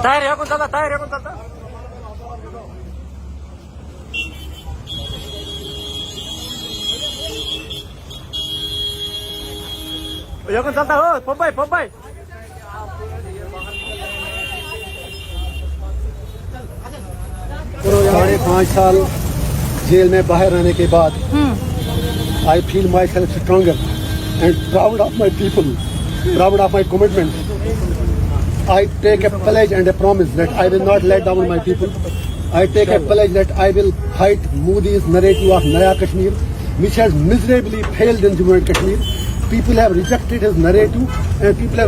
Tahir yakın salta, Tahir yakın salta. Yakın salta ho, Pompey, Pompey. साढ़े 5 साल jail में बाहर आने के बाद I feel my self stronger and proud of my people, proud of my commitment. I take a pledge and a promise that I will not let down my people. I take a pledge that I will fight Modi's narrative of Naya Kashmir, which has miserably failed in Jammu and Kashmir. People have rejected his narrative, and people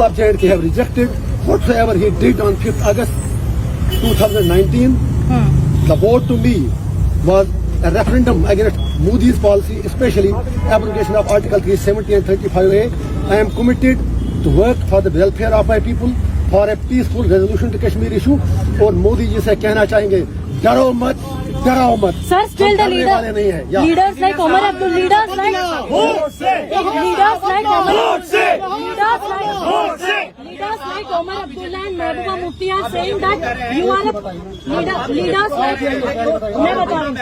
of J&K have rejected whatsoever he did on 5th August 2019. The vote to me was a referendum against Modi's policy, especially abrogation of Article 370 and 35A. I am committed to work for the welfare of my people, for a peaceful resolution to Kashmir issue. और मोदी जी से कहना चाहेंगे, डरो मत, डराओ मत. Sir, still the leaders like Omar Abdul, leaders like Omar Abdullah and Mehbooba Mufti are saying that you are a leaders like मैं बता रहा हूँ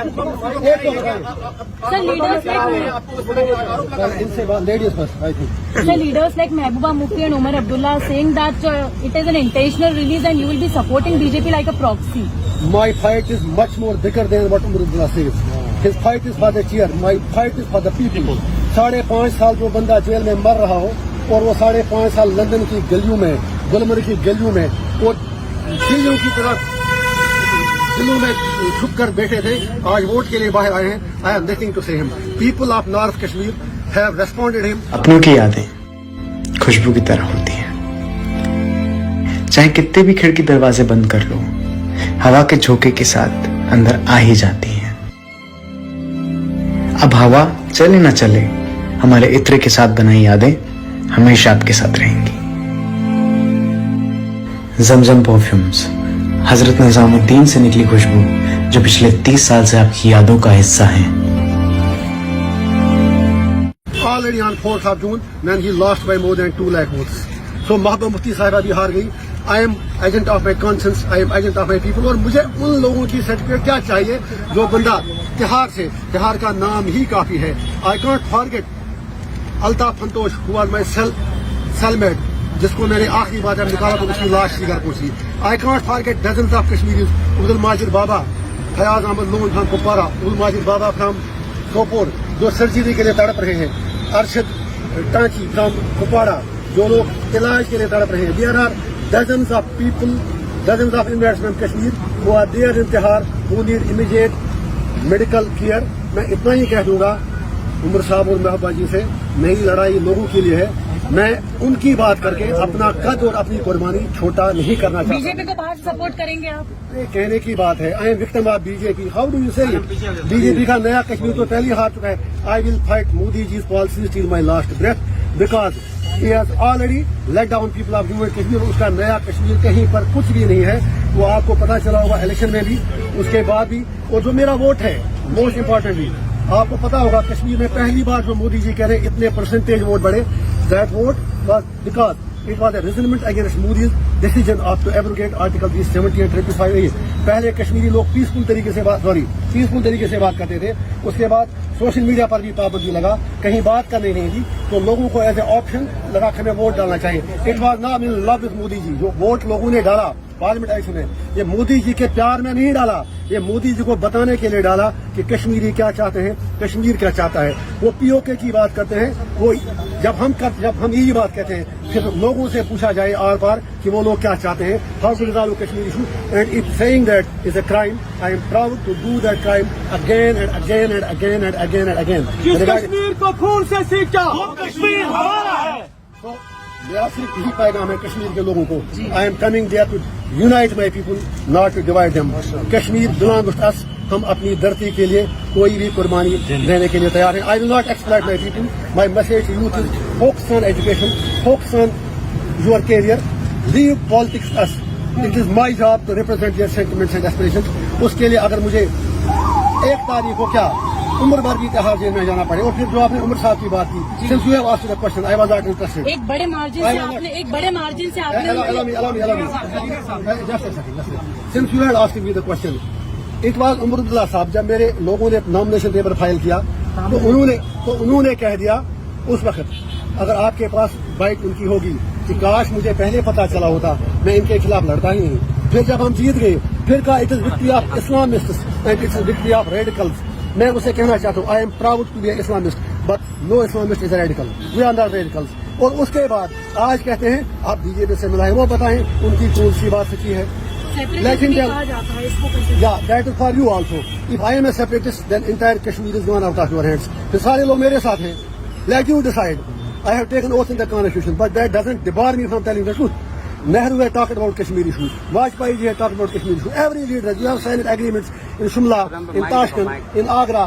sir, leaders like Mehbooba Mufti and Omar Abdullah are saying that it is an intentional release and you will be supporting BJP like a proxy. My fight is much more bigger than what Omar Abdullah says. His fight is for the chair. My fight is for the people. 5.5 साल जो बंदा jail में मर रहा हो और वो 5.5 साल लंदन की गलियों में, गुलमर्ग की गलियों में और दिलों की तरफ दिलों में छुप कर बैठे थे, आज वोट के लिए बाहर आए हैं. I have nothing to say him. People of North Kashmir have responded him. अपनों की यादें खुशबू की तरह होती हैं. चाहे कितने भी खिड़की दरवाजे बंद कर लो, हवा के झोंके के साथ अंदर आ ही जाती हैं. अब हवा चले ना चले, हमारे इत्र के साथ बनाई यादें हमेशा आपके साथ रहेंगी. जमजम परफ्यूम्स, हजरत निजामुद्दीन से निकली खुशबू जो पिछले 30 साल से आपकी यादों का हिस्सा है. Already on 4th of June, when he lost by more than 2 lakh votes. So Mahbooba Mufti साहिबा भी हार गई. I am agent of my conscience, I am agent of my people. और मुझे उन लोगों की सर्टिफिकेट क्या चाहिए जो बंदा तिहाड़ का नाम ही काफी है. I can't forget Altaf फंतोश who was my cellmate, जिसको मैंने आखिरी बार जब निकाला तो उसकी लाश श्रीनगर पहुंची. I can't forget dozens of Kashmiris, Abdul Majid Baba, Fayaz Ahmed Loon from Kupwara, Abdul Majid Baba from Sopor, जो सर्जरी के लिए तड़प रहे हैं. अरशद टांची from Kupwara, जो लोग इलाज के लिए तड़प रहे हैं. There are dozens of people, dozens of inmates from Kashmir who are there in Tihar who need immediate medical care. मैं इतना ही कह दूंगा उमर साहब और महबूबा जी से, मेरी लड़ाई लोगों के लिए है. मैं उनकी बात करके अपना कद और अपनी कुर्बानी छोटा नहीं करना चाहता. बीजेपी को बाहर सपोर्ट करेंगे आप? ये कहने की बात है. I am victim of BJP. How do you say it? BJP का नया कश्मीर तो पहले ही हार चुका है. I will fight Modi ji policies till my last breath because he has already let down people of Jammu and Kashmir. उसका नया कश्मीर कहीं पर कुछ भी नहीं है. वो आपको पता चला होगा इलेक्शन में भी, उसके बाद भी. और जो मेरा वोट है, मोस्ट इम्पोर्टेंटली आपको पता होगा कश्मीर में पहली बार जो मोदी जी कह रहे हैं इतने परसेंटेज वोट बढ़े, that vote was because it was a resentment against Modi's decision of to abrogate Article 370 and 35A. पहले कश्मीरी लोग पीसफुल तरीके से बात करते थे. उसके बाद सोशल मीडिया पर भी पाबंदी लगा, कहीं बात करनी नहीं थी. तो लोगों को एज ए ऑप्शन लगा के हमें वोट डालना चाहिए. It was not in love with Modi ji. जो वोट लोगों ने डाला पार्लियामेंट इलेक्शन में, ये मोदी जी के प्यार में नहीं डाला, ये मोदी जी को बताने के लिए डाला कि कश्मीरी क्या चाहते हैं, कश्मीर क्या चाहता है. वो पीओके की बात करते हैं. वो जब हम यही बात कहते हैं, फिर लोगों से पूछा जाए आर पार कि वो लोग क्या चाहते हैं. How to resolve Kashmir issue and it saying that is a crime. I am proud to do that crime again and again and again and again and again. Kashmir को खून से सींचा, वो कश्मीर हमारा है. तो मेरा सिर्फ यही पैगाम है कश्मीर के लोगों को. I am coming there to unite my people, not to divide them. Kashmir belongs to us. हम अपनी धरती के लिए कोई भी कुर्बानी देने के लिए तैयार हैं. I will not exploit my people. My message to youth is focus on education, focus on your career, leave politics us. It is my job to represent their sentiments and aspirations. उसके लिए अगर मुझे 1 तारीख को क्या उम्र भर की तिहाड़ जेल में जाना पड़े। और फिर जो आपने उम्र साहब की बात की, since you have asked the question, I was not interested. एक बड़े मार्जिन से आपने Allow me. Just a second. Since you had asked me the question, it was उमरुद्दुल्ला साहब, जब मेरे लोगों ने नॉमिनेशन पेपर फाइल किया तो उन्होंने कह दिया उस वक्त, अगर आपके पास बाइट उनकी होगी कि काश मुझे पहले पता चला होता, मैं इनके खिलाफ लड़ता ही नहीं। फिर जब हम जीत गए, फिर कहा it is victory of Islamists and it's victory of radicals. मैं उसे कहना चाहता हूँ, I am proud to be Islamist, but no Islamist is radical, we are not radicals. और उसके बाद आज कहते हैं आप बीजेपी से मिलाए, वो बताएं उनकी कौन सी बात सच्ची है। लेकिन that is for you also. If I am a separatist, then entire Kashmir is gone out of your hands. फिर सारे लोग मेरे साथ हैं. Let you decide. I have taken oath in the constitution, but that doesn't debar me from telling the truth. Nehru had talked about Kashmir issues. Vajpayee ji had talked about Kashmir issues. Every leader, you have signed agreements in Shimla, in Tashkent, in Agra,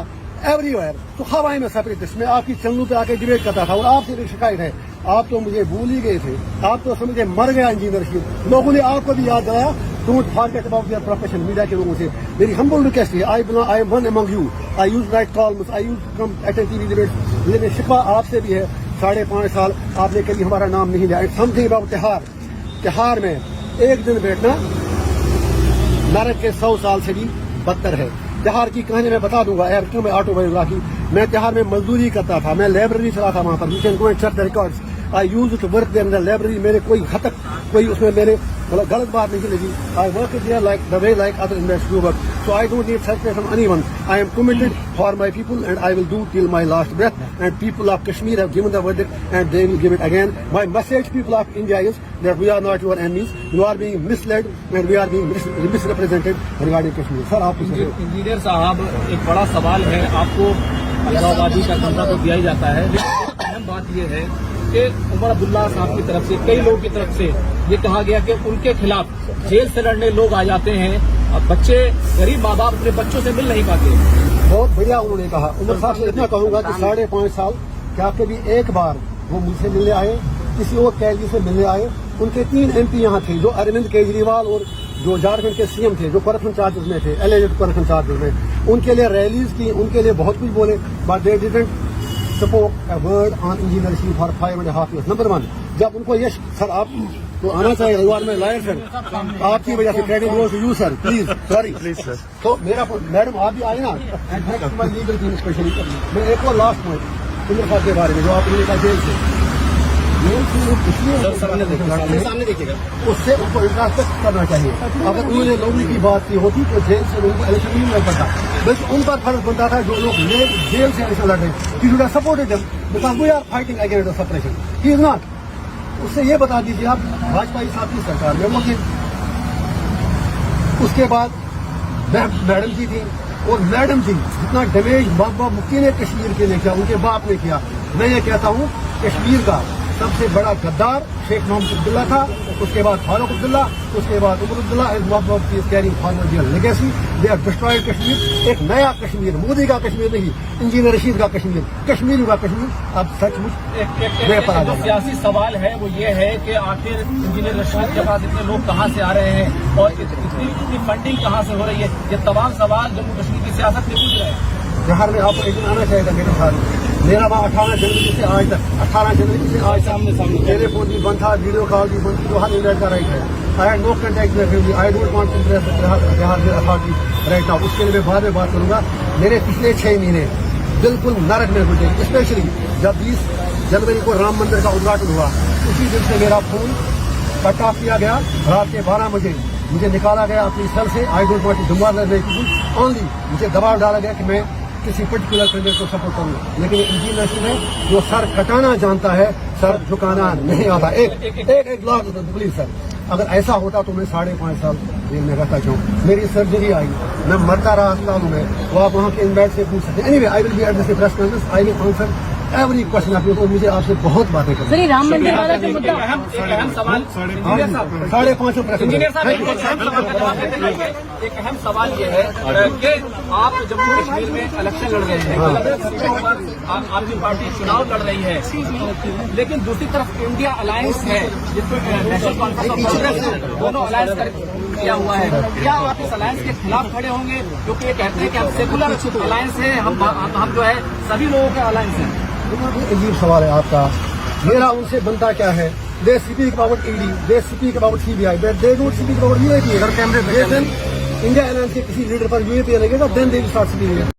everywhere. So how I am a separatist? मैं आपकी चंदू पे आके debate करता था और आपसे भी शिकायत है, आप तो मुझे भूल ही गए थे, आप तो समझे मर गया इंजीनियर रशीद। लोगों ने आपको भी याद दिलाया, don't forget about your profession. Media के लोगों से मेरी हम्बल रिक्वेस्ट है, I M one among you, I use right columns, I use come attend TV debates. मेरे शिकवा आपसे भी है, 5.5 साल आपने कभी हमारा नाम नहीं लिया। इट्स समथिंग अबाउट तिहाड़ में एक दिन बैठना नरक के 100 साल से भी बदतर है। तिहाड़ की कहानी मैं बता दूंगा, मैं ऑटोबायोग्राफी, मैं तिहाड़ में मजदूरी करता था, मैं लाइब्रेरी चला था वहाँ पर, you can go and check the records. I used to work there in the library. मेरे कोई हद तक कोई उसमें मेरे गलत बात नहीं लगी। I work there like the way like other investors do work, so I don't need certificate from anyone. I am committed for my people and I will do till my last breath, and people of Kashmir have given the verdict and they will give it again. My message people of India is that we are not your enemies, you are being misled and we are being misrepresented regarding Kashmir. Sir आप engineer साहब, एक बड़ा सवाल है, आपको अलगाववादी का दर्जा तो दिया ही जाता है, लेकिन अहम बात यह है कि उमर अब्दुल्ला साहब की तरफ से, कई लोगों की तरफ से ये कहा गया कि उनके खिलाफ जेल से लड़ने लोग आ जाते हैं, अब बच्चे, गरीब माँ बाप अपने बच्चों से मिल नहीं पाते। बहुत बढ़िया उन्होंने कहा। उमर साहब से इतना कहूंगा कि 5.5 साल क्या कभी एक बार वो मुझसे मिलने आए, किसी और कैदी से मिलने आए। उनके 3 MP यहाँ थे, जो अरविंद केजरीवाल और जो झारखंड के CM थे, जो करप्शन चार्जेस में थे, एलिजेड करप्शन चार्जेस में, उनके लिए रैलीज की, उनके लिए बहुत कुछ बोले, but they didn't spoke a word on engineer rashid for 5.5 years. Number 1, जब उनको यश, सर आप तो आना चाहिए रविवार में लायर सर, आपकी वजह से credit goes to you sir, please sorry please sir. तो मेरा मैडम आप भी आए ना, लीगल टीम स्पेशली। मैं एक और लास्ट पॉइंट उमर साहब के बारे में, जो आप उन्होंने कहा जेल से सामने देखिएगा, उससे उनको इंट्रास्पेक्ट करना चाहिए। अगर उन्होंने लोगों की बात की होती तो जेल से लोगों को इलेक्शन नहीं लड़ पड़ता, बल्कि उन पर फर्ज बनता था जो लोग जेल से इलेक्शन लड़ रहे हैं। He should have supported them because we are fighting against the suppression, he is not. उससे ये बता दीजिए आप, वाजपेयी साहब की सरकार में वो थे, उसके बाद मैडम जी थी, और मैडम जी जितना डैमेज बाबा मुफ्ती ने कश्मीर के लिए किया, उनके बाप ने किया। मैं ये कहता हूँ कश्मीर का सबसे बड़ा गद्दार शेख मोहम्मद अब्दुल्ला था, उसके बाद फारूक अब्दुल्ला, उसके बाद Omar Abdullah is Mohammad is carrying forward their legacy. They are destroyed Kashmir. एक नया कश्मीर, मोदी का कश्मीर नहीं, इंजीनियर रशीद का कश्मीर, कश्मीर का कश्मीर अब सचमुच बेपराध है। सियासी सवाल है वो ये है कि आखिर इंजीनियर रशीद के पास इतने लोग कहाँ से आ रहे हैं और इतनी फंडिंग कहाँ से हो रही है, ये तमाम सवाल जम्मू कश्मीर की सियासत में पूछ रहे हैं। बिहार में आपको एक दिन आना चाहिए मेरे साथ। मेरा वहाँ 18 जनवरी से आज तक, 18 जनवरी से आज सामने टेलीफोन भी बंद था, वीडियो कॉल भी बंद थी, तो हर इंडिया का राइट है। I had no contact with family, I don't want to impress Bihar authority right now. उसके लिए मैं बाद में बात करूंगा। मेरे पिछले 6 महीने बिल्कुल नरक में गुजरे, स्पेशली जब 20 जनवरी को राम मंदिर का उद्घाटन हुआ, उसी दिन से मेरा फोन कट ऑफ किया गया। रात के 12 बजे मुझे निकाला गया अपनी सर से। I don't want to demand only, मुझे दबाव डाला गया कि मैं किसी पर्टिकुलर कैंडिडेट को सपोर्ट करूंगा, लेकिन इंजीनियर रशीद है जो सर कटाना जानता है, सर झुकाना नहीं आता। एक लाख प्लीज सर, अगर ऐसा होता तो मैं 5.5 साल जेल में रहता क्यों? मेरी सर्जरी आई, मैं मरता रहा अस्पतालों में, वो आप वहाँ के इन्वेट से पूछ सकते हैं। Anyway, I will be at this press conference, I will answer every question आप लोग मुझे आपसे बहुत बातें करनी सर, ये राम मंदिर वाला जो मुद्दा, एक अहम सवाल इंजीनियर साहब, 5.5 इंजीनियर साहब, एक अहम सवाल का जवाब देते हैं। एक अहम सवाल ये है कि आप जम्मू कश्मीर में इलेक्शन लड़ रहे हैं, आपकी पार्टी चुनाव लड़ रही है, लेकिन दूसरी तरफ इंडिया अलायंस है जिसको नेशनल कॉन्फ्रेंस ऑफ कांग्रेस दोनों अलायंस किया हुआ है। क्या आप इस अलायंस के खिलाफ खड़े होंगे, क्योंकि ये कहते हैं कि हम सेकुलर अलायंस है, हम जो है सभी लोगों के अलायंस हैं। अजीब सवाल है आपका। मेरा उनसे बनता क्या है? They speak about ED, they speak about CBI, but they don't speak about UAP. अगर कैमरे इंडिया अलायंस के किसी लीडर पर यूएपी लगेगा, then they will start speaking.